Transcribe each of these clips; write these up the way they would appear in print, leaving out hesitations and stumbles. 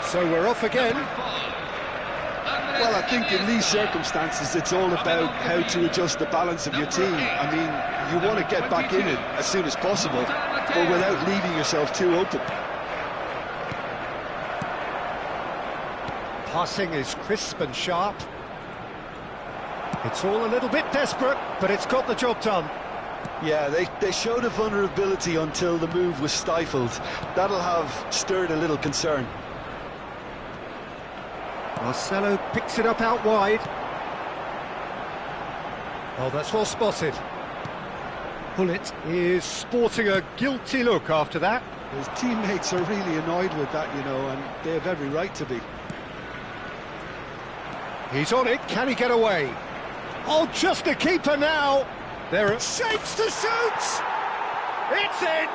So we're off again. Well, I think in these circumstances it's all about how to adjust the balance of your team. I mean, you want to get back in it as soon as possible, but without leaving yourself too open. Passing is crisp and sharp. It's all a little bit desperate, but it's got the job done. Yeah, they showed a vulnerability until the move was stifled. That'll have stirred a little concern. Marcelo picks it up out wide. Oh, that's well spotted. Pullet is sporting a guilty look after that. His teammates are really annoyed with that, you know, and they have every right to be. He's on it, can he get away? Oh, just a keeper now! There are shapes to shoot! It's in!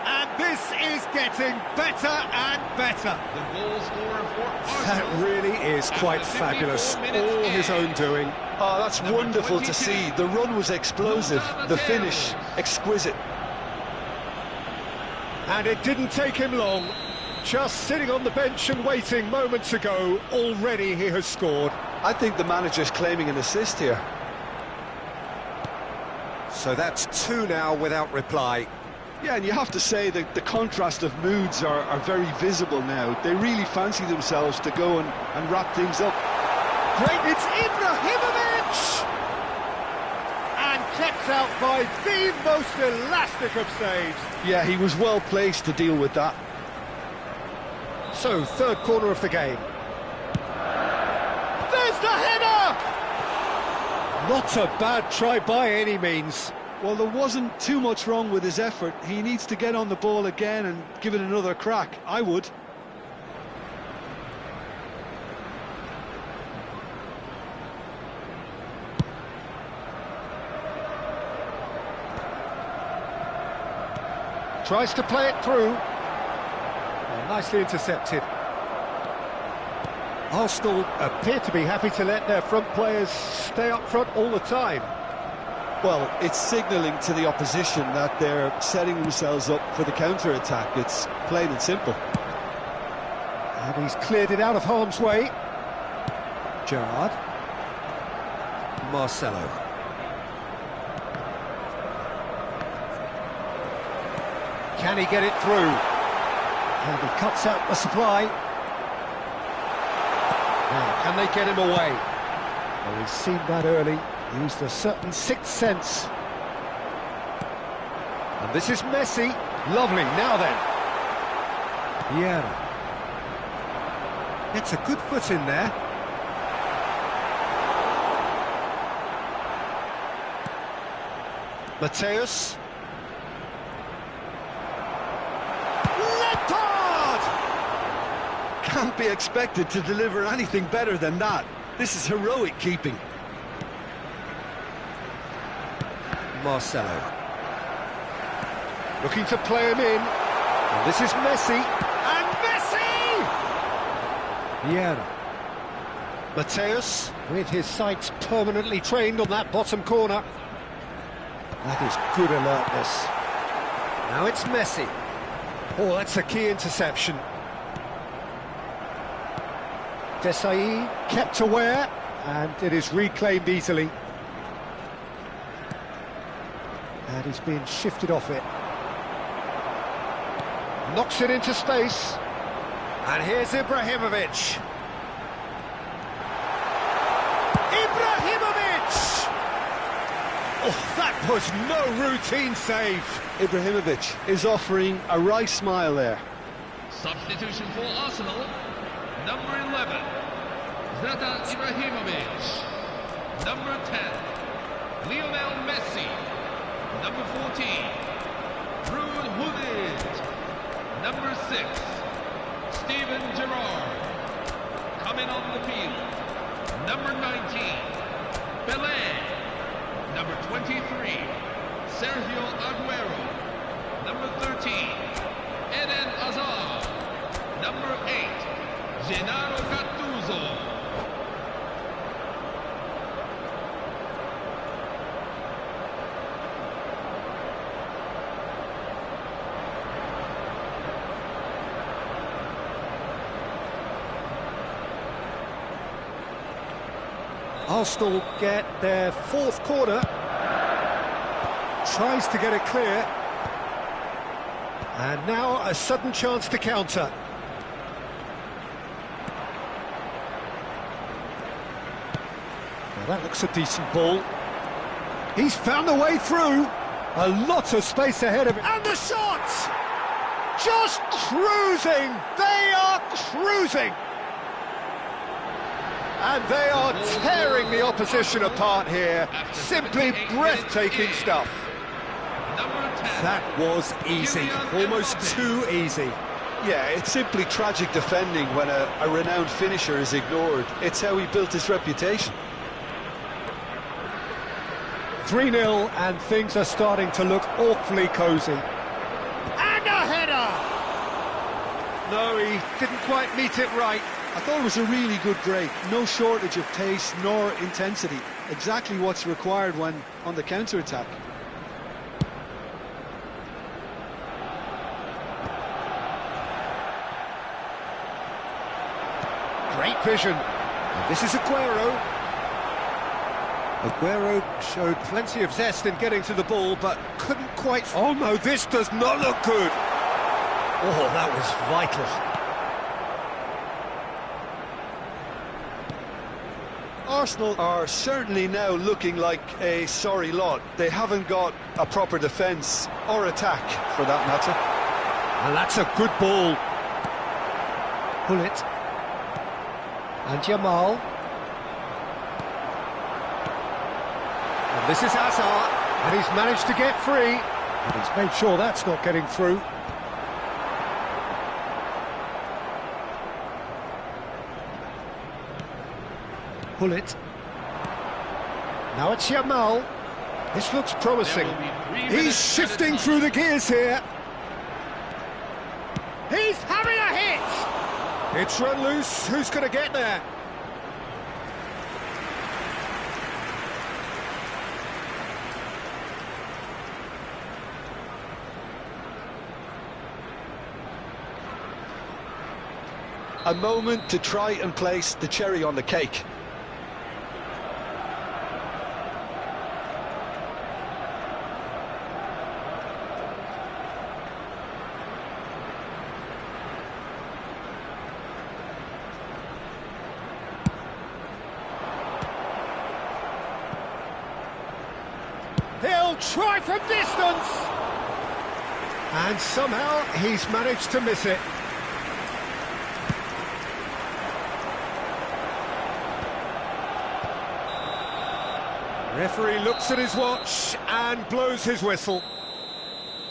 And this is getting better and better. The goal scorer for Arsenal. That really is quite fabulous, all his own doing. Oh, that's wonderful to see. The run was explosive, the finish exquisite. And it didn't take him long. Just sitting on the bench and waiting moments ago, already he has scored. I think the manager's claiming an assist here. So that's two now without reply. Yeah, and you have to say that the contrast of moods are very visible now. They really fancy themselves to go and wrap things up. Great, it's Ibrahimovic! And kept out by the most elastic of saves. Yeah, he was well placed to deal with that. So, third corner of the game. There's the header! Not a bad try by any means. Well, there wasn't too much wrong with his effort. He needs to get on the ball again and give it another crack. I would. Tries to play it through. Well, nicely intercepted. Arsenal appear to be happy to let their front players stay up front all the time. Well, it's signalling to the opposition that they're setting themselves up for the counter-attack. It's plain and simple. And he's cleared it out of harm's way. Gerrard. Marcelo. Can he get it through? And he cuts out the supply. Now, can they get him away? Well, we've seen that early. Used a certain sixth sense. And this is Messi. Lovely, now then. Vieira. Gets a good foot in there. Mateus. Can't be expected to deliver anything better than that. This is heroic keeping. Marcelo. Looking to play him in. And this is Messi. And Messi! Vieira. Mateus, with his sights permanently trained on that bottom corner. That is good alertness. Now it's Messi. Oh, that's a key interception. Desai kept aware, and it is reclaimed easily. And he's being shifted off it. Knocks it into space. And here's Ibrahimovic. Ibrahimovic! Oh, that was no routine save. Ibrahimovic is offering a wry smile there. Substitution for Arsenal. Number 11, Zlatan Ibrahimovic. Number 10, Lionel Messi. Number 14, Drew Hudded. Number 6, Steven Gerrard. Coming on the field, number 19, Pelé. Number 23, Sergio Aguero. Number 13, Eden Hazard. Number 8, Gennaro Gattuso. Arsenal get their fourth corner. Tries to get it clear. And now a sudden chance to counter. Well, that looks a decent ball. He's found the way through. A lot of space ahead of him. And the shots! Just cruising! They are cruising! And they are tearing the opposition apart here. Simply breathtaking stuff. That was easy, almost too easy. Yeah, it's simply tragic defending when a renowned finisher is ignored. It's how he built his reputation. 3-0 and things are starting to look awfully cosy. And a header! No, he didn't quite meet it right. I thought it was a really good break. No shortage of pace nor intensity. Exactly what's required when on the counter-attack. Great vision. And this is Aguero. Aguero showed plenty of zest in getting to the ball, but couldn't quite... Oh no, this does not look good. Oh, that was vital. Arsenal are certainly now looking like a sorry lot. They haven't got a proper defence or attack, for that matter. And that's a good ball. Pull it. And Jamal. And this is Hazard, and he's managed to get free. And he's made sure that's not getting through. Pull it. Now it's Jamal. This looks promising. He's shifting through the gears here. He's having a hit! It's run loose. Who's going to get there? A moment to try and place the cherry on the cake. He'll try from distance! And somehow he's managed to miss it. Referee looks at his watch and blows his whistle.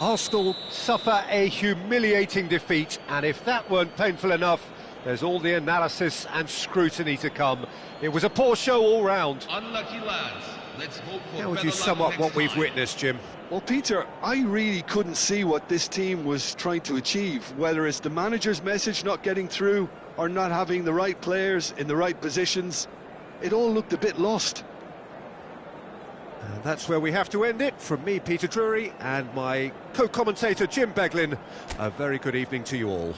Arsenal suffer a humiliating defeat, and if that weren't painful enough, there's all the analysis and scrutiny to come. It was a poor show all round. Unlucky lads. Let's hope for How would you sum up what we've witnessed, Jim? Well, Peter, I really couldn't see what this team was trying to achieve, whether it's the manager's message not getting through or not having the right players in the right positions. It all looked a bit lost. And that's where we have to end it. From me, Peter Drury, and my co-commentator, Jim Beglin, a very good evening to you all.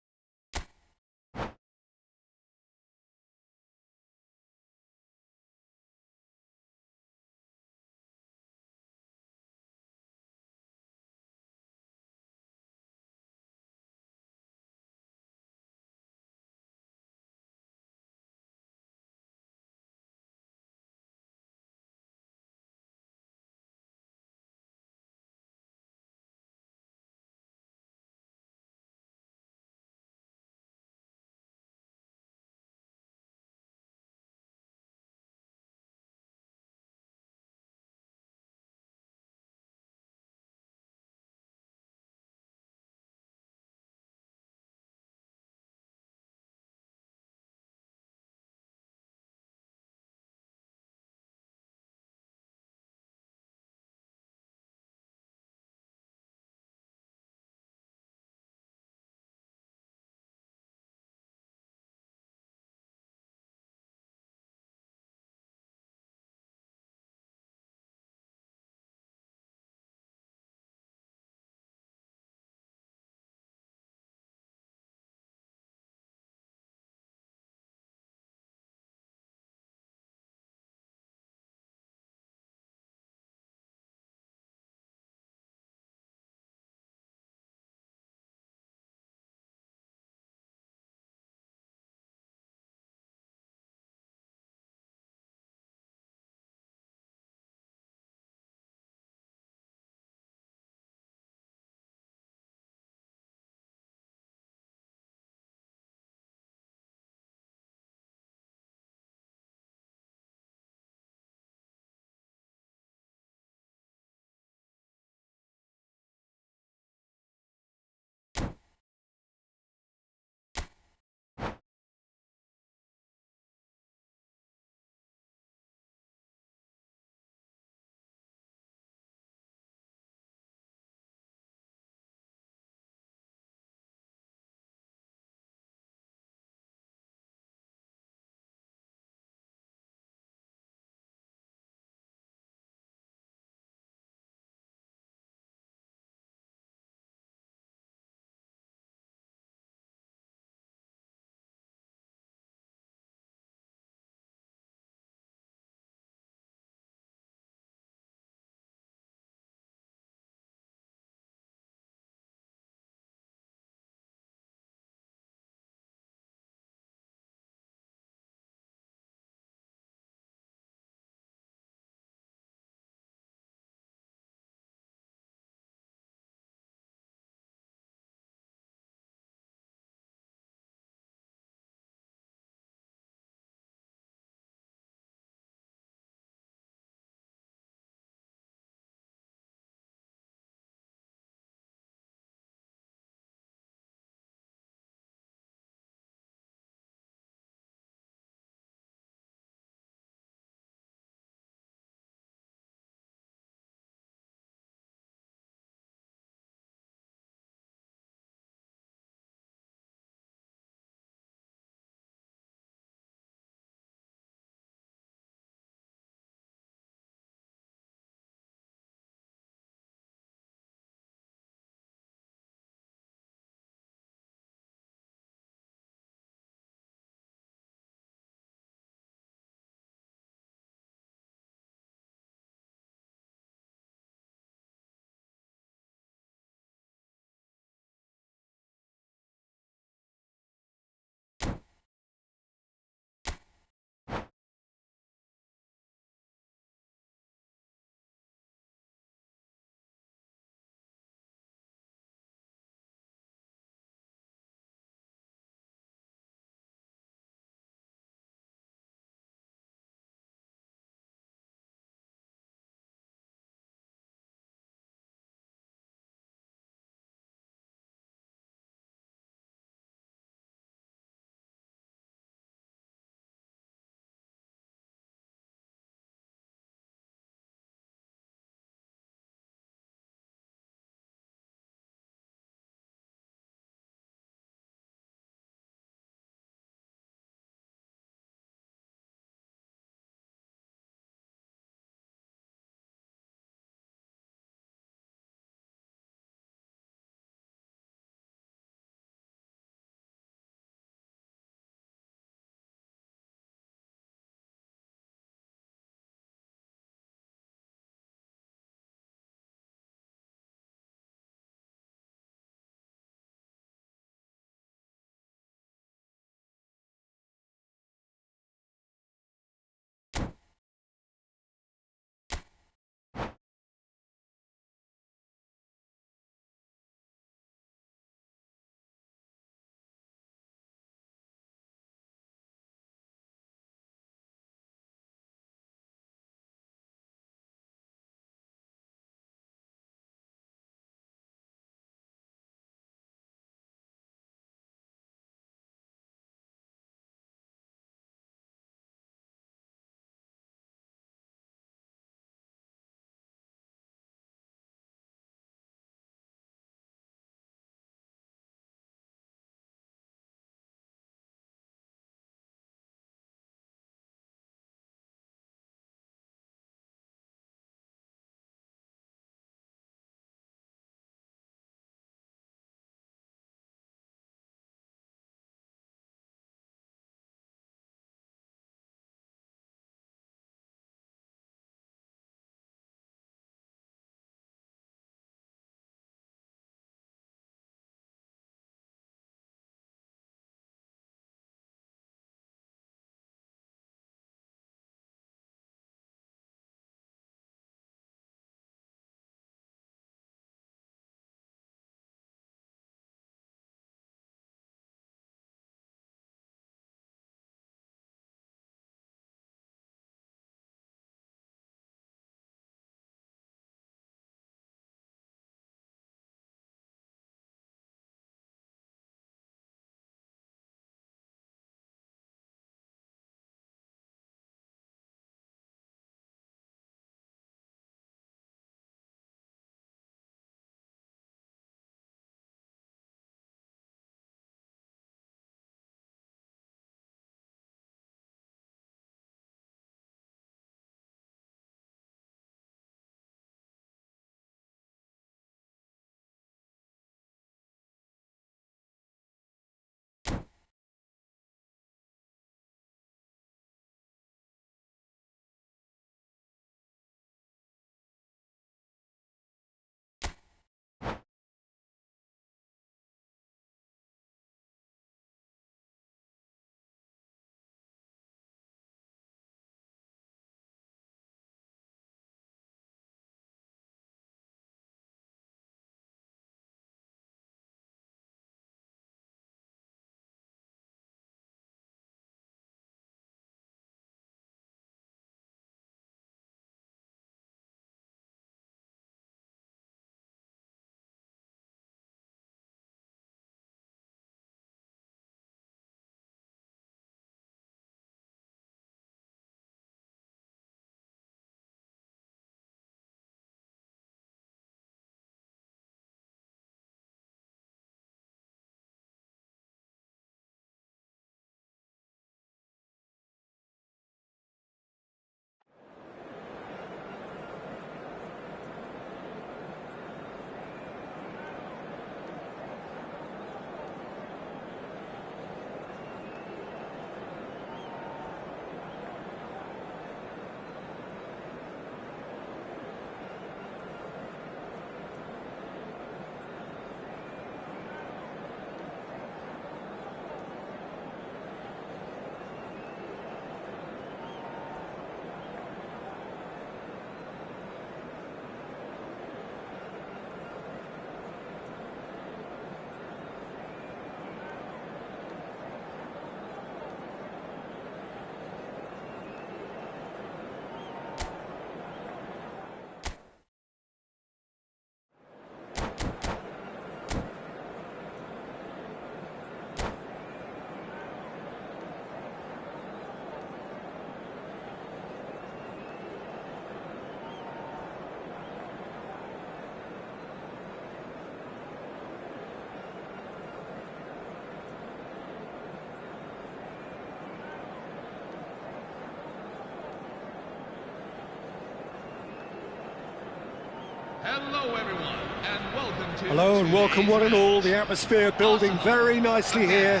Hello, everyone, and welcome to... Hello and welcome one and all. The atmosphere building very nicely here.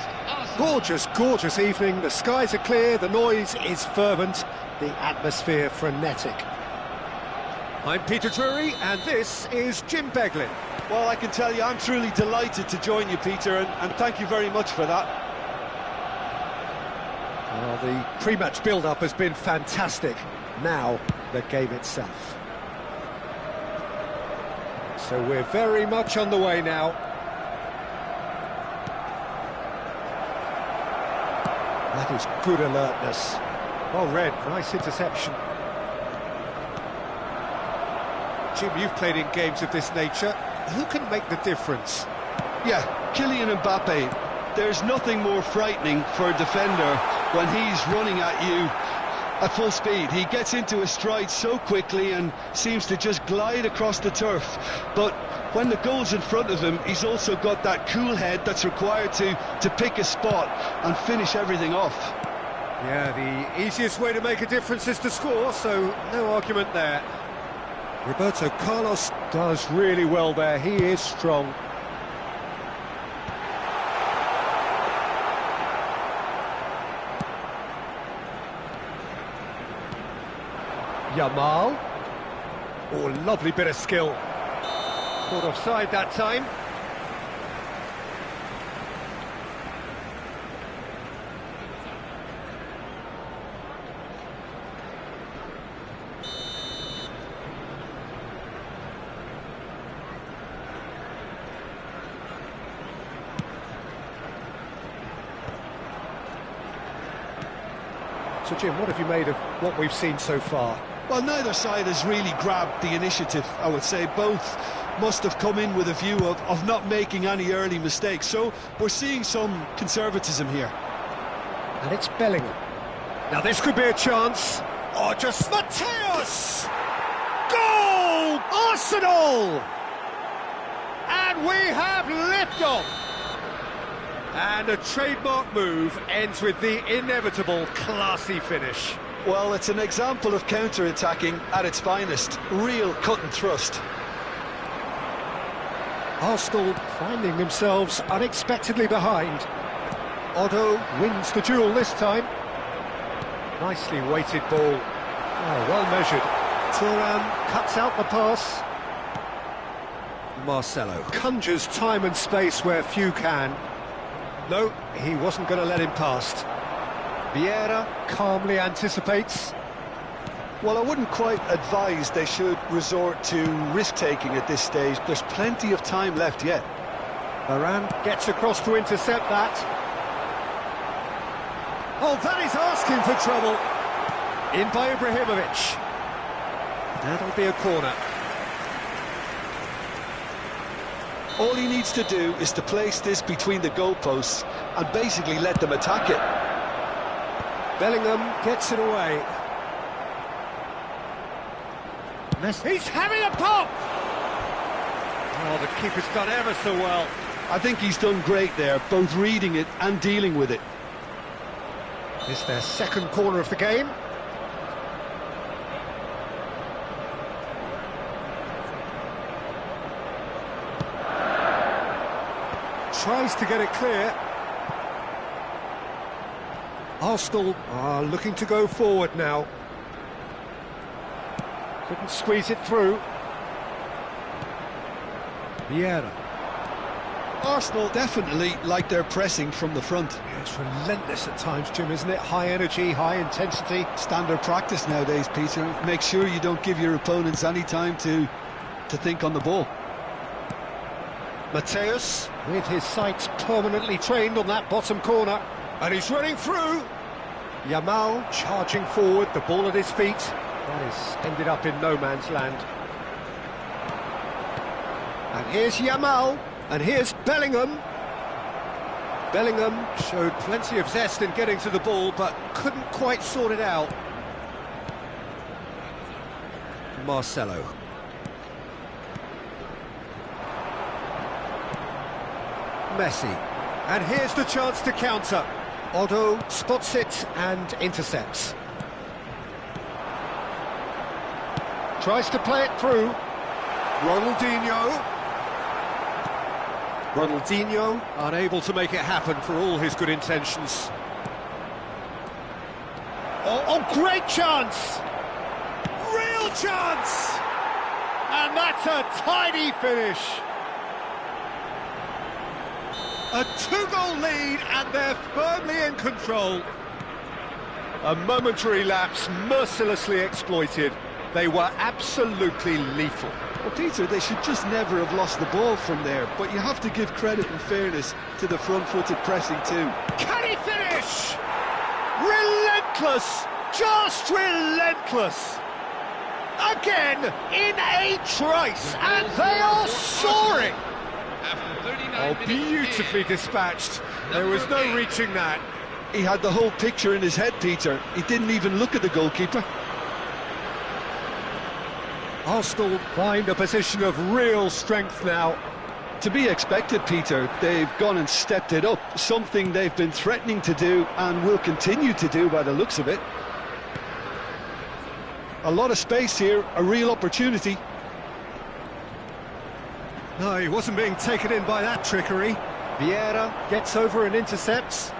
Gorgeous, gorgeous evening. The skies are clear, the noise is fervent, the atmosphere frenetic. I'm Peter Drury and this is Jim Beglin. Well, I can tell you I'm truly delighted to join you, Peter, and thank you very much for that. Well, the pre-match build-up has been fantastic. Now, the game itself. So we're very much on the way now. That is good alertness. Well read, nice interception. Jim, you've played in games of this nature. Who can make the difference? Yeah, Kylian Mbappe. There's nothing more frightening for a defender when he's running at you at full speed. He gets into a stride so quickly and seems to just glide across the turf. But when the goal's in front of him, he's also got that cool head that's required to pick a spot and finish everything off. Yeah, the easiest way to make a difference is to score, so no argument there. Roberto Carlos does really well there, he is strong. Yamal. Oh, lovely bit of skill. Caught offside that time. So Jim, what have you made of what we've seen so far? Well, neither side has really grabbed the initiative, I would say. Both must have come in with a view of not making any early mistakes. So we're seeing some conservatism here. And it's Bellingham. Now this could be a chance. Oh, just Mateus! Goal! Arsenal! And we have liftoff! And a trademark move ends with the inevitable classy finish. Well, it's an example of counter-attacking at its finest. Real cut and thrust. Arsenal finding themselves unexpectedly behind. Otto wins the duel this time. Nicely weighted ball. Oh, well measured. Thuram cuts out the pass. Marcelo conjures time and space where few can. No, he wasn't going to let him past. Vieira calmly anticipates. Well, I wouldn't quite advise they should resort to risk-taking at this stage. There's plenty of time left yet. Varane gets across to intercept that. Oh, that is asking for trouble. In by Ibrahimovic. That'll be a corner. All he needs to do is to place this between the goalposts and basically let them attack it. Bellingham gets it away. He's having a pop! Oh, the keeper's done ever so well. I think he's done great there, both reading it and dealing with it. It's their second corner of the game. Tries to get it clear. Arsenal are looking to go forward now. Couldn't squeeze it through. Vieira. Arsenal definitely like their pressing from the front. Yeah, it's relentless at times, Jim, isn't it? High energy, high intensity. Standard practice nowadays, Peter. Make sure you don't give your opponents any time to think on the ball. Mateus, with his sights permanently trained on that bottom corner. And he's running through. Yamal charging forward, the ball at his feet. That is ended up in no man's land. And here's Yamal, and here's Bellingham. Bellingham showed plenty of zest in getting to the ball, but couldn't quite sort it out. Marcelo. Messi. And here's the chance to counter. Otto spots it and intercepts. Tries to play it through. Ronaldinho. Ronaldinho unable to make it happen for all his good intentions. Oh, great chance! Real chance! And that's a tidy finish. A two-goal lead and they're firmly in control. A momentary lapse mercilessly exploited. They were absolutely lethal. Well, Peter, they should just never have lost the ball from there, but you have to give credit and fairness to the front-footed pressing too. Can he finish? Relentless! Just relentless! Again, in a trice, and they are soaring! Oh, beautifully dispatched. There was no reaching that. He had the whole picture in his head, Peter. He didn't even look at the goalkeeper. Arsenal find a position of real strength now. To be expected, Peter. They've gone and stepped it up, something they've been threatening to do and will continue to do by the looks of it. A lot of space here, a real opportunity. No, he wasn't being taken in by that trickery. Vieira gets over and intercepts.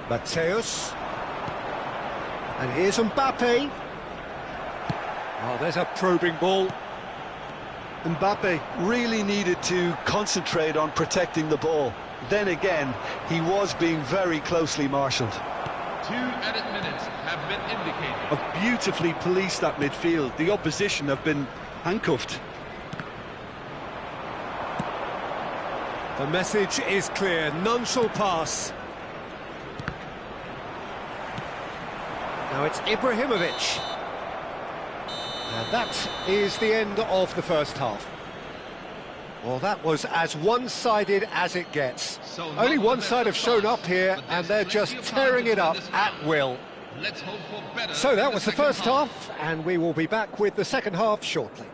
Mateus. And here's Mbappe. Oh, there's a probing ball. Mbappe really needed to concentrate on protecting the ball. Then again, he was being very closely marshalled. 2 added minutes have been indicated. Have beautifully policed that midfield. The opposition have been handcuffed. The message is clear, none shall pass. Now it's Ibrahimovic. And that is the end of the first half. Well, that was as one-sided as it gets. Only one side have shown up here, and they're just tearing it up at will. So that was the first half, and we will be back with the second half shortly.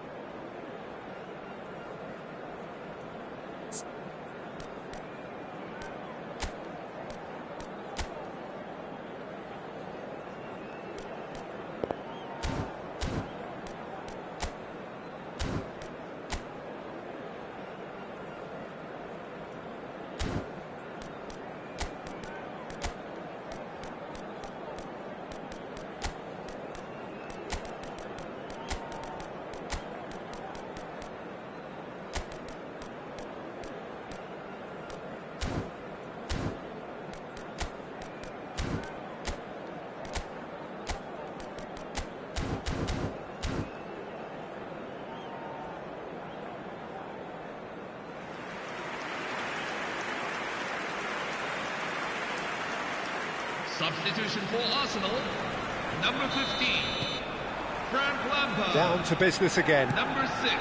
Substitution for Arsenal, number 15, Frank Lampard. Down to business again. Number 6,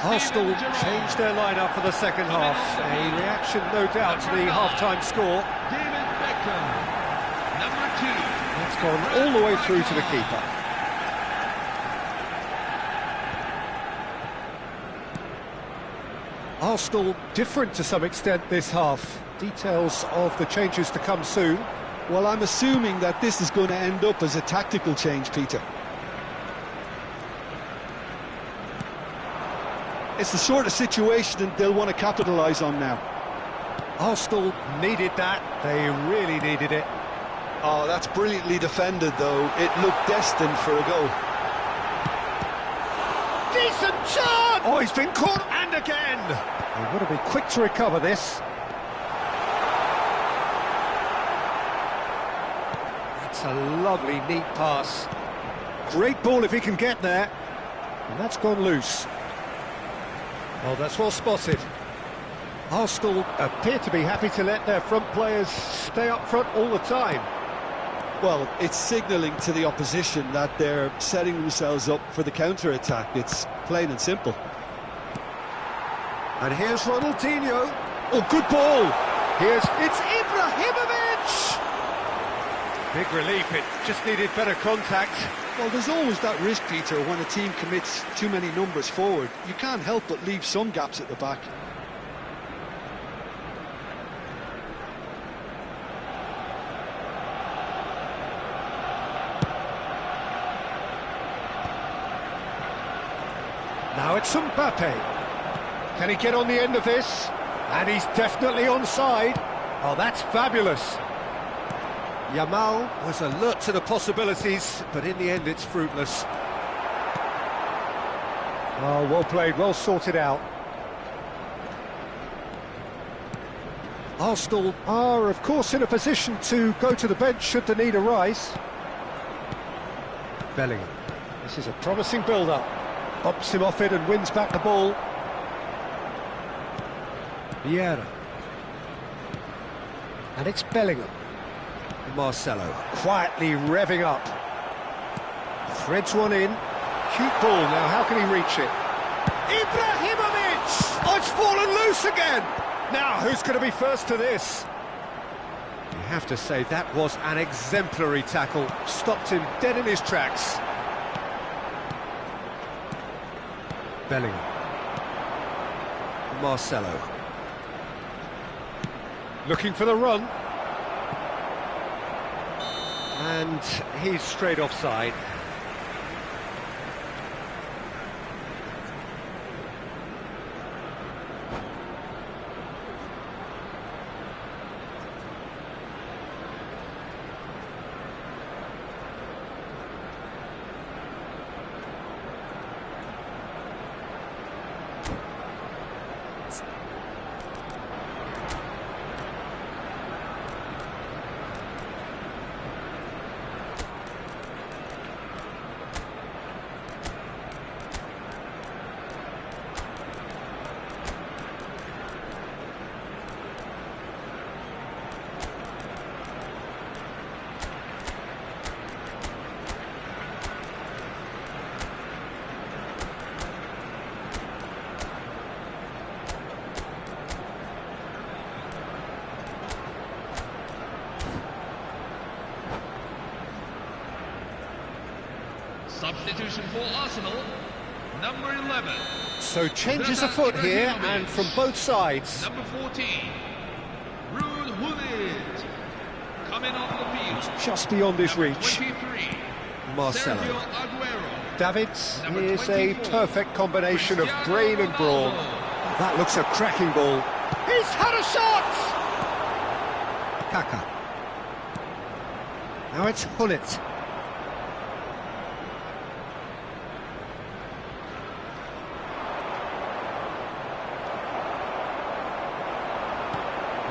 Arsenal Steven Gerrard. changed their lineup for the second half. A reaction, no doubt, to the half-time score. David Beckham. Number 2, That's gone all the way through to the keeper. Arsenal different to some extent this half. Details of the changes to come soon. Well, I'm assuming that this is going to end up as a tactical change, Peter. It's the sort of situation that they'll want to capitalise on now. Arsenal needed that. They really needed it. Oh, that's brilliantly defended, though. It looked destined for a goal. Decent shot! Oh, he's been caught, and again! They've got to be quick to recover this. That's a lovely, neat pass. Great ball if he can get there. And that's gone loose. Oh, that's well spotted. Arsenal appear to be happy to let their front players stay up front all the time. Well, it's signalling to the opposition that they're setting themselves up for the counter-attack. It's plain and simple. And here's Ronaldinho. Oh, good ball. It's Ibrahimovic. Big relief, it just needed better contact. Well, there's always that risk, Peter, when a team commits too many numbers forward. You can't help but leave some gaps at the back. Now it's Mbappe. Can he get on the end of this? And he's definitely onside. Oh, that's fabulous. Yamal was alert to the possibilities, but in the end it's fruitless. Oh, well played, well sorted out. Arsenal are, of course, in a position to go to the bench should the need arise. Bellingham. This is a promising build-up. Bumps him off it and wins back the ball. Vieira. And it's Bellingham. Marcelo, quietly revving up. Threads one in. Cute ball, now how can he reach it? Ibrahimovic! Oh, it's fallen loose again! Now, who's going to be first to this? You have to say that was an exemplary tackle. Stopped him dead in his tracks. Bellingham. Marcelo. Looking for the run. And he's straight offside. Substitution for Arsenal, number 11. So changes afoot here, and from both sides. Number 14, Ruud Gullit. Coming off the field. Just beyond his Number reach. 23, Marcelo. Sergio Aguero. Davids Number is a 24, perfect combination of Cristiano brain and brawn. Ronaldo. That looks a cracking ball. He's had a shot! Kaka. Now it's Gullit.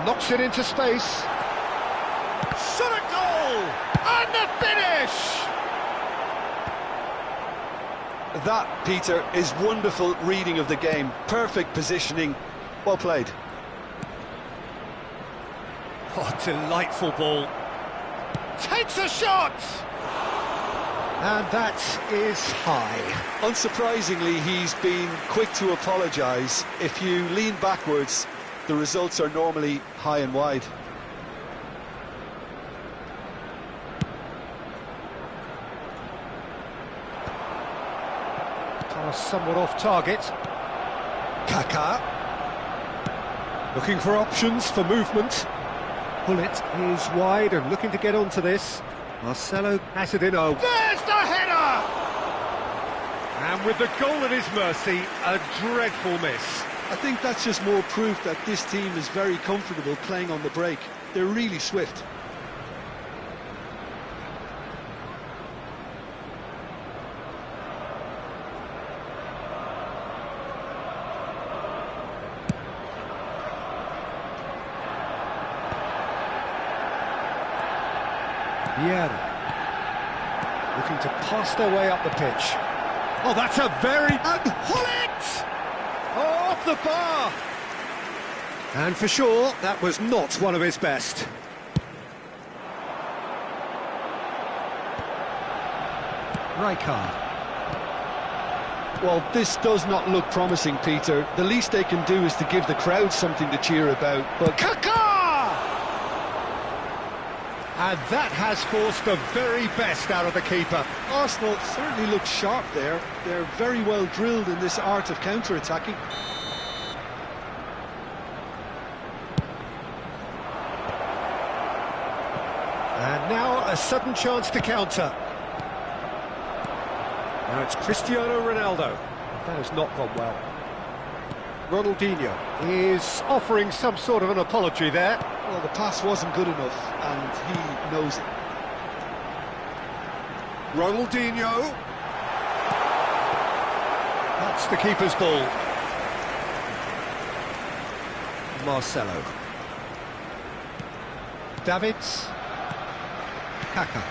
Knocks it into space. Shot a goal! And the finish! That, Peter, is wonderful reading of the game. Perfect positioning. Well played. Oh, delightful ball. Takes a shot! And that is high. Unsurprisingly, he's been quick to apologise. If you lean backwards, the results are normally high and wide. Somewhat off target. Kaka. Looking for options for movement. Gullit is wide and looking to get onto this. Marcelo has it in. Oh, there's the header! And with the goal at his mercy, a dreadful miss. I think that's just more proof that this team is very comfortable playing on the break. They're really swift. Vieira. Looking to pass their way up the pitch. Oh, that's a very... And Gullit! Oh, off the bar! And for sure, that was not one of his best. Rijkaard. Well, this does not look promising, Peter. The least they can do is to give the crowd something to cheer about, but... Kaka! And that has forced the very best out of the keeper. Arsenal certainly look sharp there. They're very well drilled in this art of counter-attacking. And now a sudden chance to counter. Now it's Cristiano Ronaldo. That has not gone well. Ronaldinho is offering some sort of an apology there. Well, the pass wasn't good enough, and he knows it. Ronaldinho. That's the keeper's ball. Marcelo. Davids. Kaka.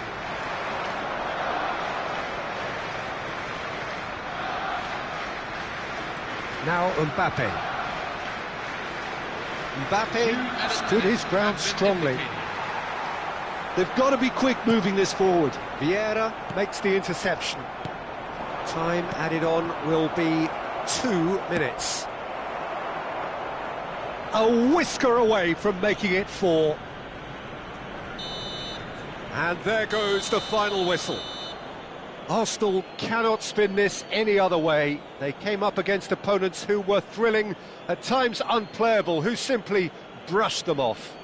Now Mbappe. Mbappe stood his ground strongly. They've got to be quick moving this forward. Vieira makes the interception. Time added on will be 2 minutes. A whisker away from making it 4. And there goes the final whistle. Arsenal cannot spin this any other way. They came up against opponents who were thrilling, at times unplayable, who simply brushed them off.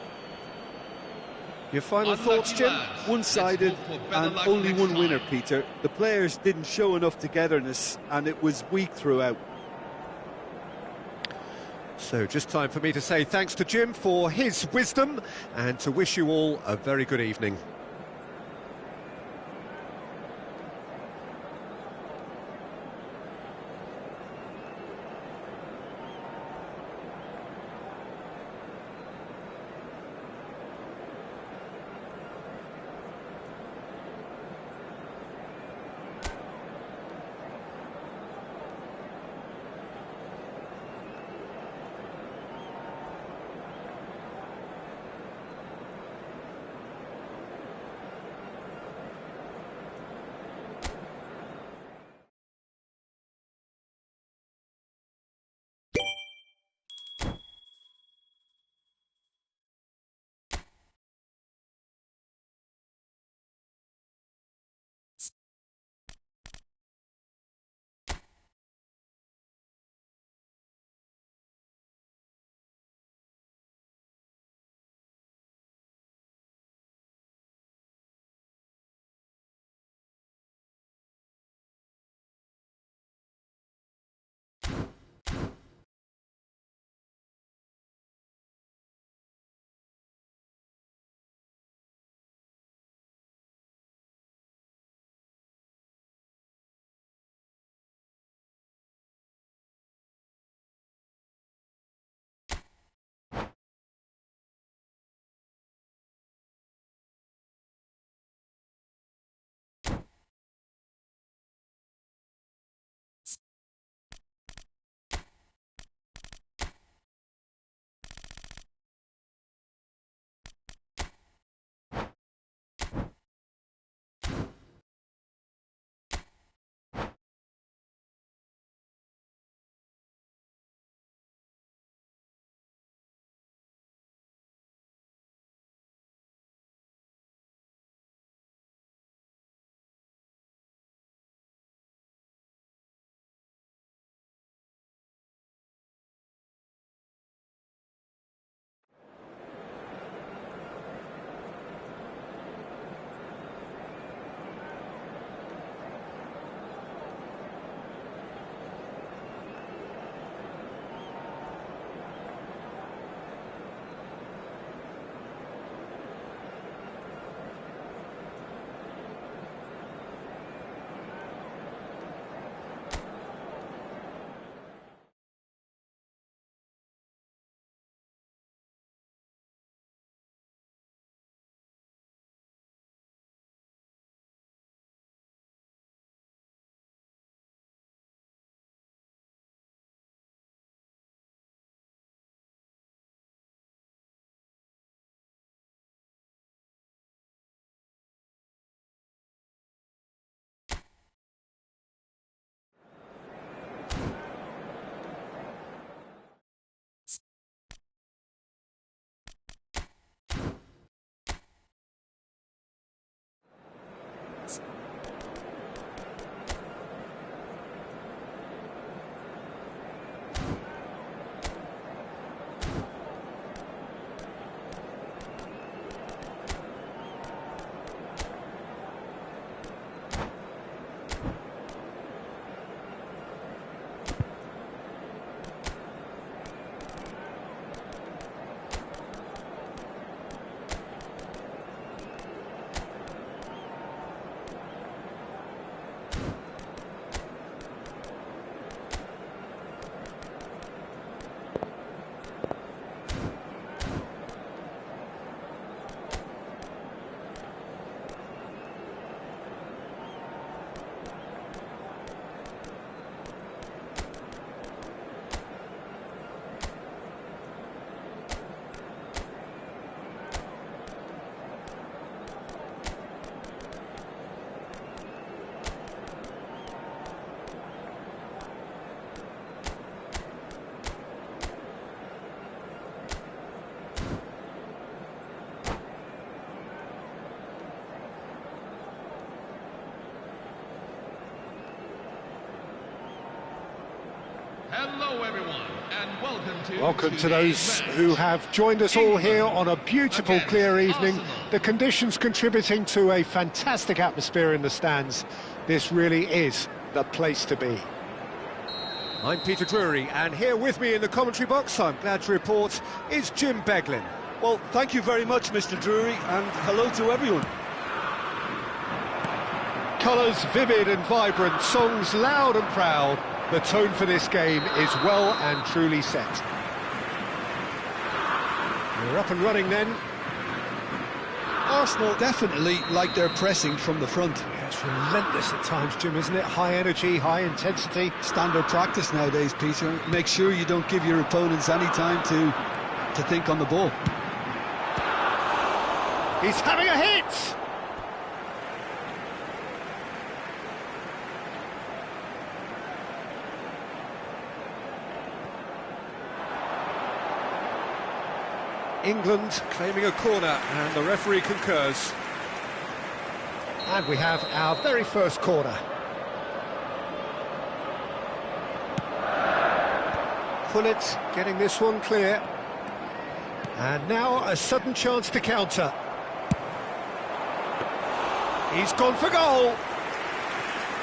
Your final thoughts, Jim? One-sided and only one winner, Peter. The players didn't show enough togetherness and it was weak throughout. So just time for me to say thanks to Jim for his wisdom and to wish you all a very good evening. Hello everyone, and Welcome to those who have joined us all here on a beautiful, clear evening. The conditions contributing to a fantastic atmosphere in the stands. This really is the place to be. I'm Peter Drury, and here with me in the commentary box, I'm glad to report, is Jim Beglin. Well, thank you very much, Mr. Drury, and hello to everyone. Colours vivid and vibrant, songs loud and proud. The tone for this game is well and truly set. We're up and running then. Arsenal definitely like their pressing from the front. Yeah, it's relentless at times, Jim, isn't it? High energy, high intensity. Standard practice nowadays, Peter. Make sure you don't give your opponents any time to think on the ball. He's having a hit! England claiming a corner, and the referee concurs. And we have our very first corner. Pullet getting this one clear. And now a sudden chance to counter. He's gone for goal.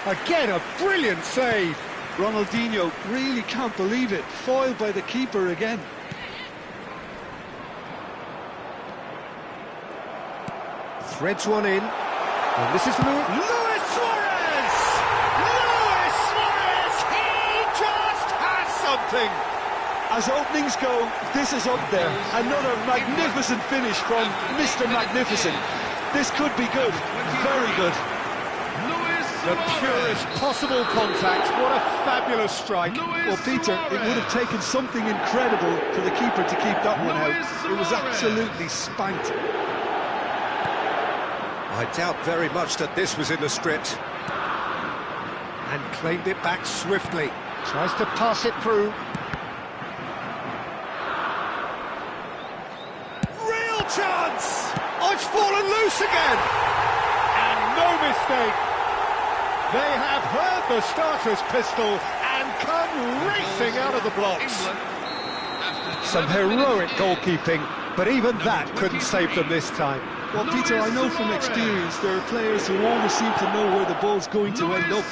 Again, a brilliant save. Ronaldinho really can't believe it. Foiled by the keeper again. Threads one in, and this is Luis Suarez! Luis Suarez! He just has something! As openings go, this is up there. Another magnificent finish from Mr. Magnificent. This could be good, very good. The purest possible contact, what a fabulous strike. Well, Peter, it would have taken something incredible for the keeper to keep that one out. It was absolutely spanked. I doubt very much that this was in the script. And claimed it back swiftly. Tries to pass it through. Real chance! Oh, it's fallen loose again! And no mistake. They have heard the starter's pistol and come racing out of the blocks. Some heroic goalkeeping, but even that couldn't save them this time. Well, Peter, I know from experience there are players who always seem to know where the ball's going to end up.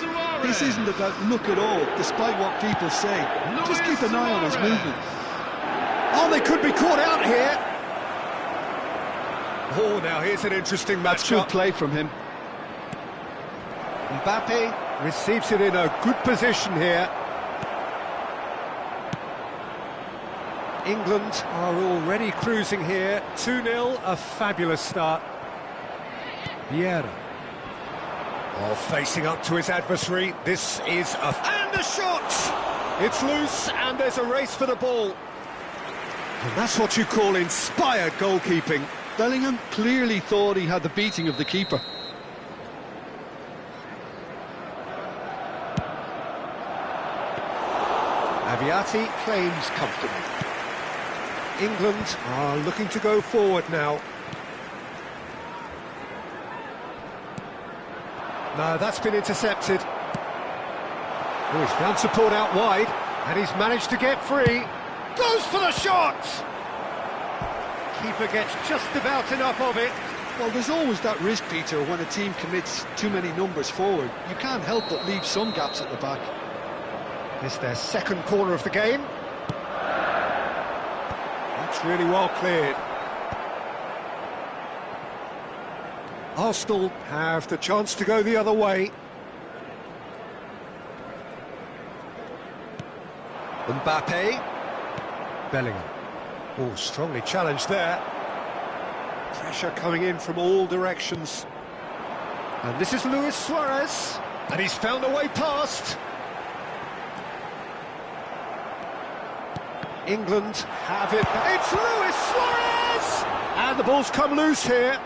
This isn't about luck at all, despite what people say. Just keep an eye on his movement. Oh, they could be caught out here. Oh, now here's an interesting match. Good play from him. Mbappe receives it in a good position here. England are already cruising here. 2-0, a fabulous start. Vieira. Oh, facing up to his adversary. This is a... And a shot! It's loose, and there's a race for the ball. And that's what you call inspired goalkeeping. Bellingham clearly thought he had the beating of the keeper. Aviati claims comfortably. England are looking to go forward now. No, that's been intercepted. Oh, he's found support out wide, and he's managed to get free. Goes for the shot! Keeper gets just about enough of it. Well, there's always that risk, Peter, when a team commits too many numbers forward. You can't help but leave some gaps at the back. It's their second corner of the game. That's really well cleared. Arsenal have the chance to go the other way. Mbappe. Bellingham. Oh, strongly challenged there. Pressure coming in from all directions. And this is Luis Suarez. And he's found a way past. England have it. It's Luis Suarez! And the ball's come loose here.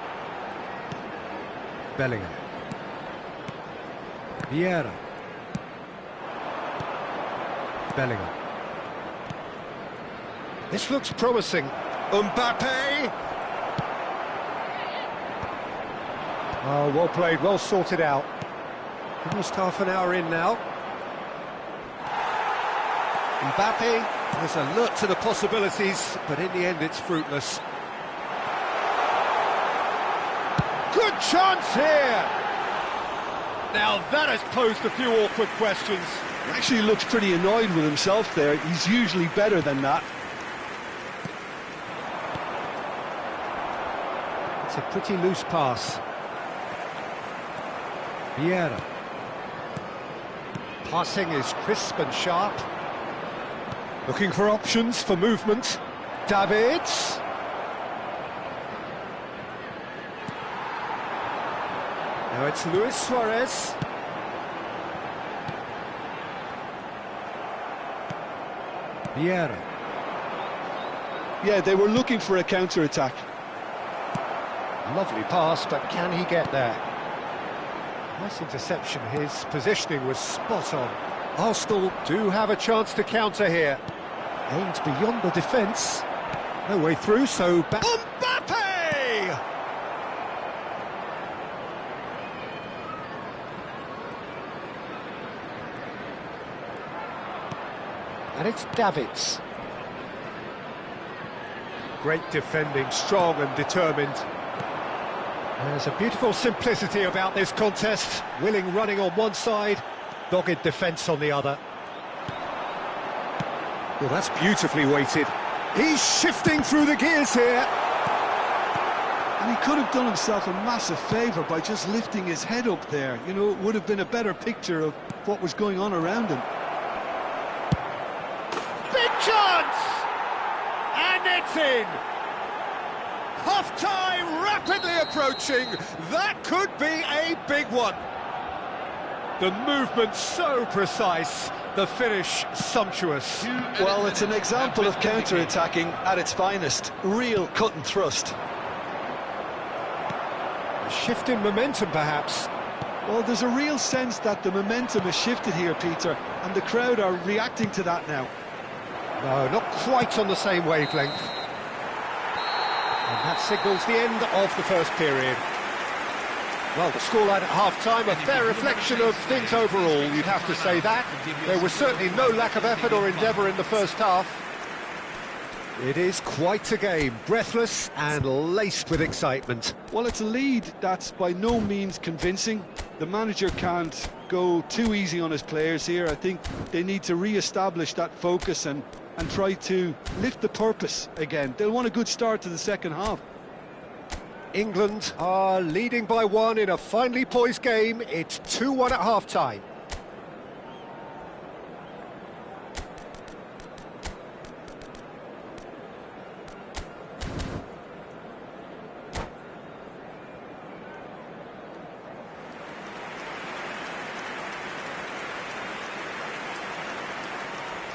Bellingham. Vieira. Bellingham. This looks promising. Mbappe! Oh, well played, well sorted out. Almost half an hour in now. Mbappe is alert to the possibilities, but in the end it's fruitless. Good chance here! Now that has posed a few awkward questions. He actually looks pretty annoyed with himself there. He's usually better than that. It's a pretty loose pass. Vieira. Passing is crisp and sharp. Looking for options for movement. Davids. Now it's Luis Suarez. Vieira. Yeah, they were looking for a counter-attack. Lovely pass, but can he get there? Nice interception. His positioning was spot on. Arsenal do have a chance to counter here. Aimed beyond the defence. No way through, so back. Mbappe! And it's Davids. Great defending, strong and determined. There's a beautiful simplicity about this contest. Willing running on one side, dogged defence on the other. Well, that's beautifully weighted. He's shifting through the gears here. And he could have done himself a massive favour by just lifting his head up there. You know, it would have been a better picture of what was going on around him. Big chance! And it's in! Half-time rapidly approaching. That could be a big one. The movement so precise, the finish sumptuous. Well, it's an example of counter-attacking at its finest. Real cut and thrust. A shift in momentum, perhaps. Well, there's a real sense that the momentum has shifted here, Peter, and the crowd are reacting to that now. No, not quite on the same wavelength. And that signals the end of the first period. Well, the scoreline at half-time, a fair reflection of things overall, you'd have to say that. There was certainly no lack of effort or endeavour in the first half. It is quite a game, breathless and laced with excitement. Well, it's a lead that's by no means convincing. The manager can't go too easy on his players here. I think they need to re-establish that focus and try to lift the purpose again. They'll want a good start to the second half. England are leading by one in a finely poised game. It's 2-1 at half-time.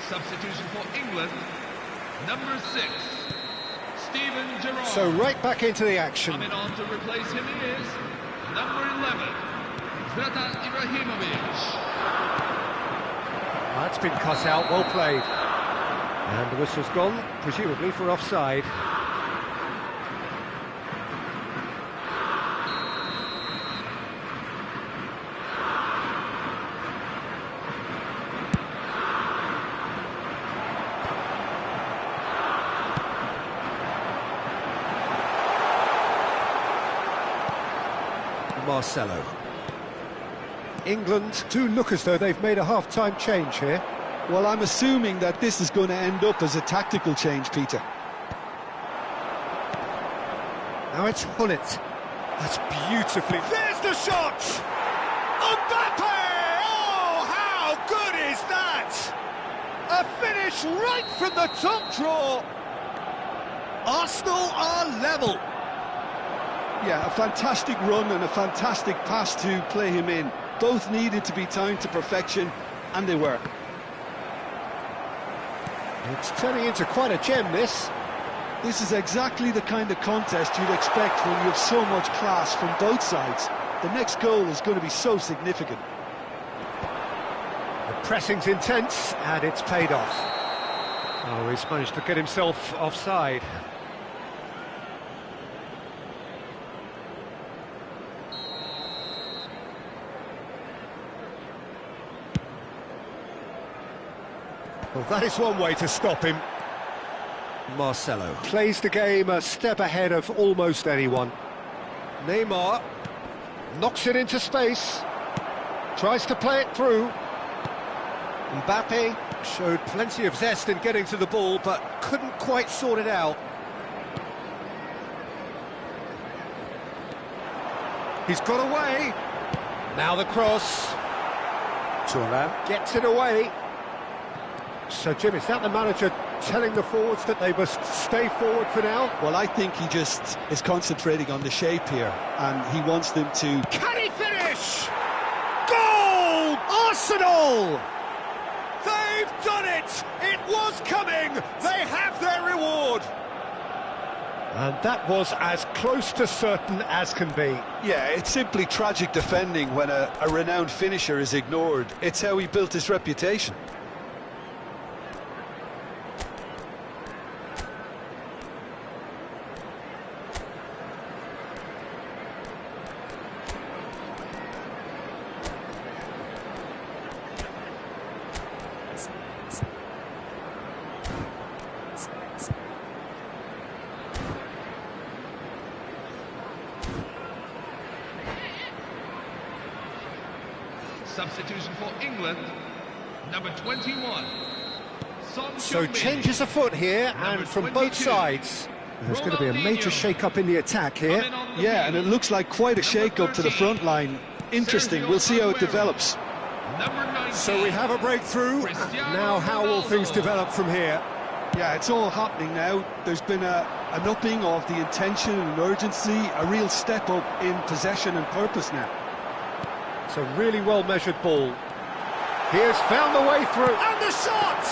Substitution for England, number 6, Steven Gerrard. So right back into the action. Coming on to replace him is number 11, Zlatan Ibrahimovic. That's been cut out, well played. And the whistle's gone, presumably for offside. Marcelo. England do look as though they've made a half-time change here. Well, I'm assuming that this is going to end up as a tactical change, Peter. Now it's Hullet. That's beautifully... There's the shot! Mbappe! Oh, how good is that? A finish right from the top draw. Arsenal are level. Yeah, a fantastic run and a fantastic pass to play him in. Both needed to be timed to perfection, and they were. It's turning into quite a gem, this. This is exactly the kind of contest you'd expect when you have so much class from both sides. The next goal is going to be so significant. The pressing's intense, and it's paid off. Oh, he's managed to get himself offside. Well, that is one way to stop him. Marcelo plays the game a step ahead of almost anyone. Neymar knocks it into space, tries to play it through. Mbappe showed plenty of zest in getting to the ball, but couldn't quite sort it out. He's got away. Now the cross. Thuram gets it away. So, Jim, is that the manager telling the forwards that they must stay forward for now? Well, I think he just is concentrating on the shape here, and he wants them to... Can he finish? Goal! Arsenal! They've done it! It was coming! They have their reward! And that was as close to certain as can be. Yeah, it's simply tragic defending when a renowned finisher is ignored. It's how he built his reputation. Substitution for England, number 21. So changes afoot here, and from both sides. There's going to be a major shake-up in the attack here. Yeah, and it looks like quite a shake-up to the front line. Interesting, we'll see how it develops. So we have a breakthrough. Now how will things develop from here? Yeah, it's all happening now. There's been an upping of the intention and urgency, a real step up in possession and purpose now. It's a really well-measured ball. He has found the way through, and the shot!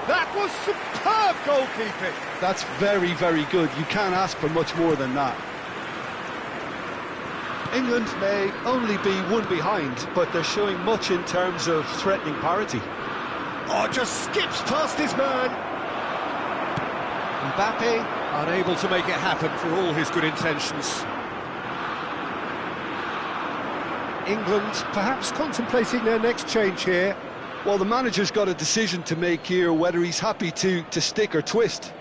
That was superb goalkeeping. That's very, very good. You can't ask for much more than that. England may only be one behind, but they're showing much in terms of threatening parity. Oh, just skips past his man. Mbappe unable to make it happen for all his good intentions. England perhaps contemplating their next change here. Well, the manager's got a decision to make here, whether he's happy to stick or twist.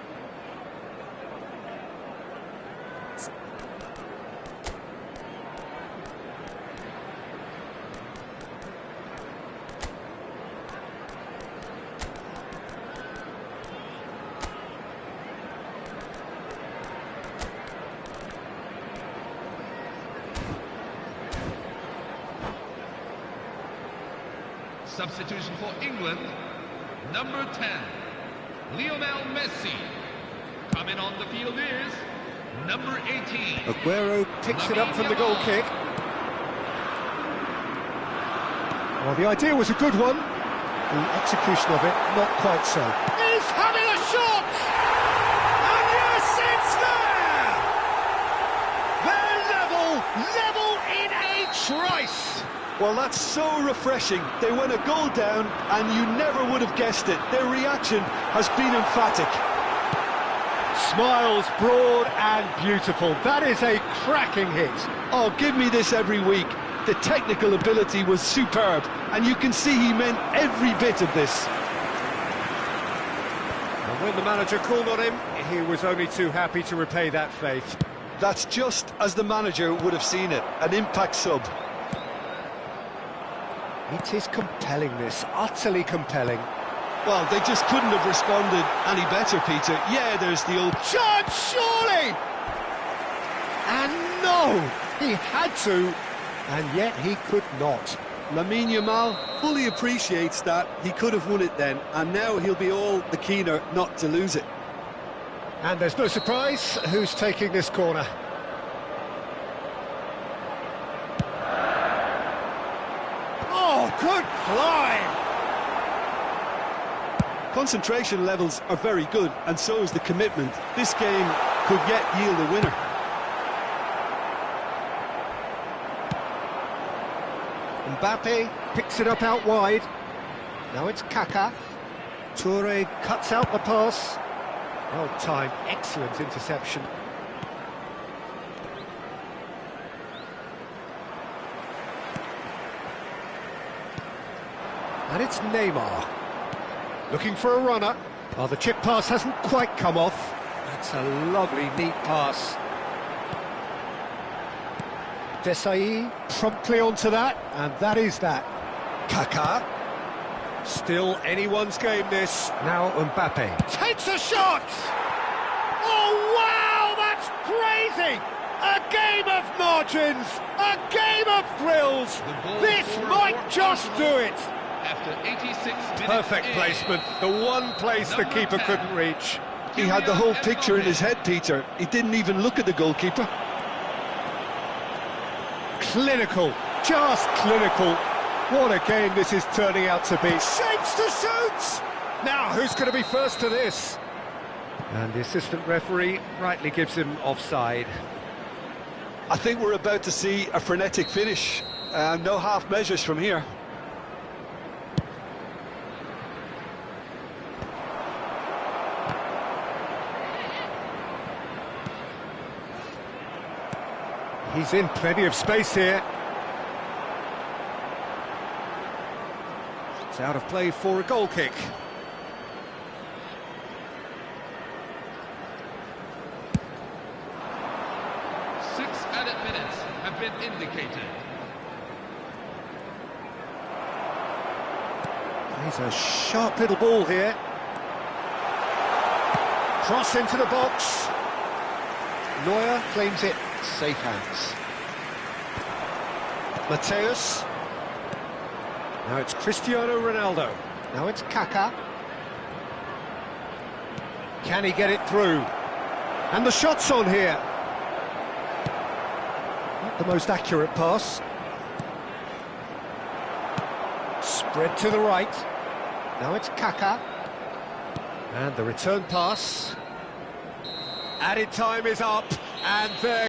Substitution for England, number 10, Lionel Messi. Coming on the field is number 18. Aguero picks it up from the goal kick. Well, the idea was a good one. The execution of it, not quite so. He's having a shot! And yes, it's there! They're level in a trice! Well, that's so refreshing. They went a goal down, and you never would have guessed it. Their reaction has been emphatic. Smiles broad and beautiful. That is a cracking hit. Oh, give me this every week. The technical ability was superb, and you can see he meant every bit of this. And when the manager called on him, he was only too happy to repay that faith. That's just as the manager would have seen it, an impact sub. It is compelling, this, utterly compelling. Well, they just couldn't have responded any better, Peter. Yeah, there's the old chance, surely! And no, he had to, and yet he could not. Lamine Yamal fully appreciates that. He could have won it then, and now he'll be all the keener not to lose it. And there's no surprise who's taking this corner. Oh, good climb! Concentration levels are very good, and so is the commitment. This game could yet yield a winner. Mbappe picks it up out wide. Now it's Kaka. Toure cuts out the pass. Well timed, excellent interception. And it's Neymar. Looking for a runner. Oh, the chip pass hasn't quite come off. That's a lovely, neat pass. Desai promptly onto that, and that is that. Kaká. Still anyone's game, this. Now Mbappe. Takes a shot! Oh, wow, that's crazy! A game of margins, a game of thrills. This might just do it. After 86 minutes. Perfect placement, the one place the keeper couldn't reach. He had the whole picture in his head, Peter. He didn't even look at the goalkeeper. Clinical, just clinical. What a game this is turning out to be. Shapes to shoot! Now, who's going to be first to this? And the assistant referee rightly gives him offside. I think we're about to see a frenetic finish. No half measures from here. He's in plenty of space here. It's out of play for a goal kick. Six added minutes have been indicated. He's a sharp little ball here. Cross into the box. Neuer claims it. Safe hands. Mateus. Now it's Cristiano Ronaldo. Now it's Kaká. Can he get it through? And the shot's on here. Not the most accurate pass. Spread to the right. Now it's Kaká. And the return pass. Added time is up, and there